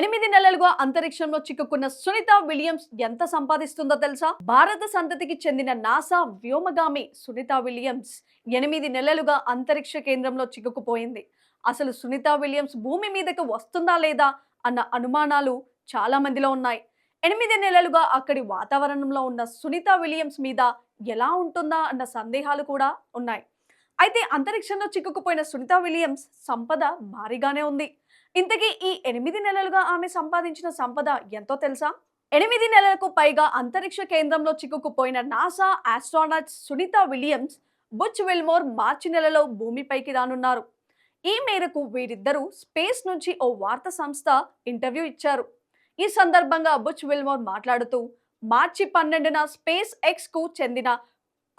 8 నెలలుగా అంతరిక్షంలో చిక్కుకున్న సునీత విలియమ్స్ ఎంత సంపాదిస్తుందో తెలుసా? భారత సంతతికి చెందిన నాసా వ్యోమగామి సునీత విలియమ్స్ 8 నెలలుగా అంతరిక్ష కేంద్రంలో చిక్కుకుపోయింది. అసలు సునీత విలియమ్స్ భూమి మీదకు వస్తుందా లేదా అన్న అనుమానాలు చాలా మందిలో ఉన్నాయి. 8 నెలలుగా అక్కడి వాతావరణంలో ఉన్న సునీత విలియమ్స్ మీద ఎలా ఉంటుందా అన్న సందేహాలు కూడా ఉన్నాయి. అయితే అంతరిక్షంలో చిక్కుకుపోయిన సునీత విలియమ్స్ సంపద భారీగానే ఉంది. ఇంతకీ ఈ 8 నెలలుగా ఆమె సంపాదించిన సంపద ఎంతో తెలుసా? 8 నెలలకు పైగా అంతరిక్ష కేంద్రంలో చిక్కుకుపోయిన NASA astronaut Sunita Williams, Butch Wilmore మార్చి నెలలో భూమిపైకి రానున్నారు. ఈ మేరకు వీరిద్దరూ స్పేస్ నుంచి ఓ వార్తా సంస్థ ఇంటర్వ్యూ ఇచ్చారు. ఈ సందర్భంగా బుచ్ విల్మోర్ మాట్లాడుతూ, మార్చి 12న స్పేస్ ఎక్స్ కు చెందిన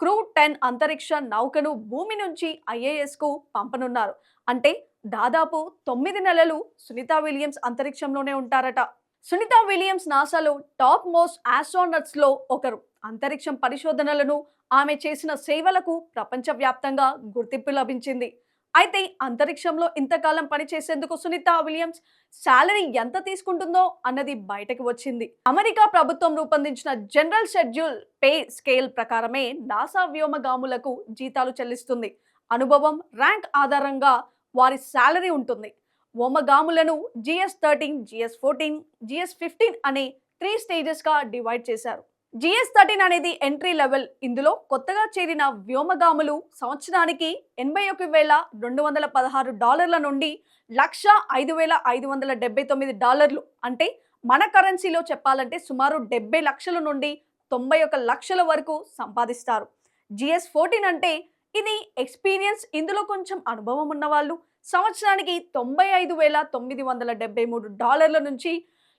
క్రూ 10 అంతరిక్ష నౌకను భూమి నుంచి ISS కు పంపనున్నారు. అంటే దాదాపు 9 నెలలు సునీత విలియమ్స్ అంతరిక్షంలోనే ఉంటారట. సునీత విలియమ్స్ నాసాలో టాప్ మోస్ట్ ఆస్ట్రోనట్స్ లో ఒకరు. అంతరిక్షం పరిశోధనలను ఆమె చేసిన సేవలకు ప్రపంచవ్యాప్తంగా గుర్తింపు లభించింది. అయితే అంతరిక్షంలో ఇంతకాలం పనిచేసేందుకు సునీత విలియమ్స్ సాలరీ ఎంత తీసుకుంటుందో అన్నది బయటకు వచ్చింది. అమెరికా ప్రభుత్వం రూపొందించిన జనరల్ షెడ్యూల్ పే స్కేల్ ప్రకారమే నాసా వ్యోమగాములకు జీతాలు చెల్లిస్తుంది. అనుభవం, ర్యాంక్ ఆధారంగా వారి సాలరీ ఉంటుంది. వ్యోమగాములను GS-13, GS-14, GS-15 అనే 3 స్టేజెస్ గా డివైడ్ చేశారు. GS-13 అనేది ఎంట్రీ లెవెల్. ఇందులో కొత్తగా చేరిన వ్యోమగాములు సంవత్సరానికి $81,216 నుండి $105,579 అంటే మన కరెన్సీలో చెప్పాలంటే సుమారు 70 లక్షల నుండి 91 లక్షల వరకు సంపాదిస్తారు. GS-14 అంటే ఇది ఎక్స్పీరియన్స్. ఇందులో కొంచెం అనుభవం ఉన్న వాళ్ళు సంవత్సరానికి $95,973 నుంచి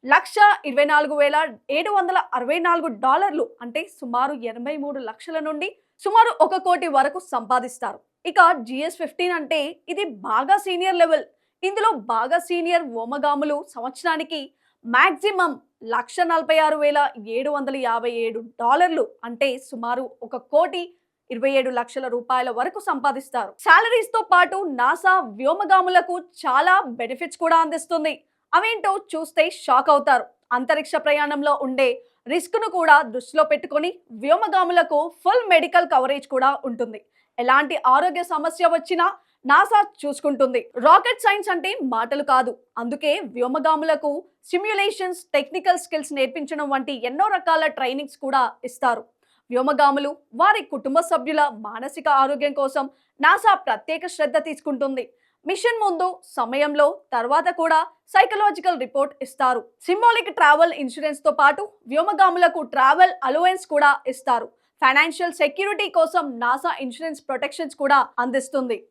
$1,24,764 అంటే సుమారు 83 లక్షల నుండి సుమారు 1 కోటి వరకు సంపాదిస్తారు. ఇక GS-15 అంటే ఇది బాగా సీనియర్ లెవెల్. ఇందులో బాగా సీనియర్ వ్యోమగాములు సంవత్సరానికి మాక్సిమం $146,757 అంటే సుమారు 1,27,00,000 రూపాయల వరకు సంపాదిస్తారు. సాలరీస్ తో పాటు నాసా వ్యోమగాములకు చాలా బెనిఫిట్స్ కూడా అందిస్తుంది. అవేంటో చూస్తే షాక్ అవుతారు. అంతరిక్ష ప్రయాణంలో ఉండే రిస్క్ ను కూడా దృష్టిలో పెట్టుకొని వ్యోమగాములకు ఫుల్ మెడికల్ కవరేజ్ కూడా ఉంటుంది. ఎలాంటి ఆరోగ్య సమస్య వచ్చినా నాసా చూసుకుంటుంది. రాకెట్ సైన్స్ అంటే మాటలు కాదు. అందుకే వ్యోమగాములకు సిమ్యులేషన్స్, టెక్నికల్ స్కిల్స్ నేర్పించడం వంటి ఎన్నో రకాల ట్రైనింగ్స్ కూడా ఇస్తారు. వ్యోమగాములు, వారి కుటుంబ సభ్యుల మానసిక ఆరోగ్యం కోసం నాసా ప్రత్యేక శ్రద్ధ తీసుకుంటుంది. మిషన్ ముందు, సమయంలో, తర్వాత కూడా సైకలాజికల్ రిపోర్ట్ ఇస్తారు. సింబాలిక్ ట్రావెల్ ఇన్సూరెన్స్ తో పాటు వ్యోమగాములకు ట్రావెల్ అలవెన్స్ కూడా ఇస్తారు. ఫైనాన్షియల్ సెక్యూరిటీ కోసం నాసా ఇన్సూరెన్స్ ప్రొటెక్షన్స్ కూడా అందిస్తుంది.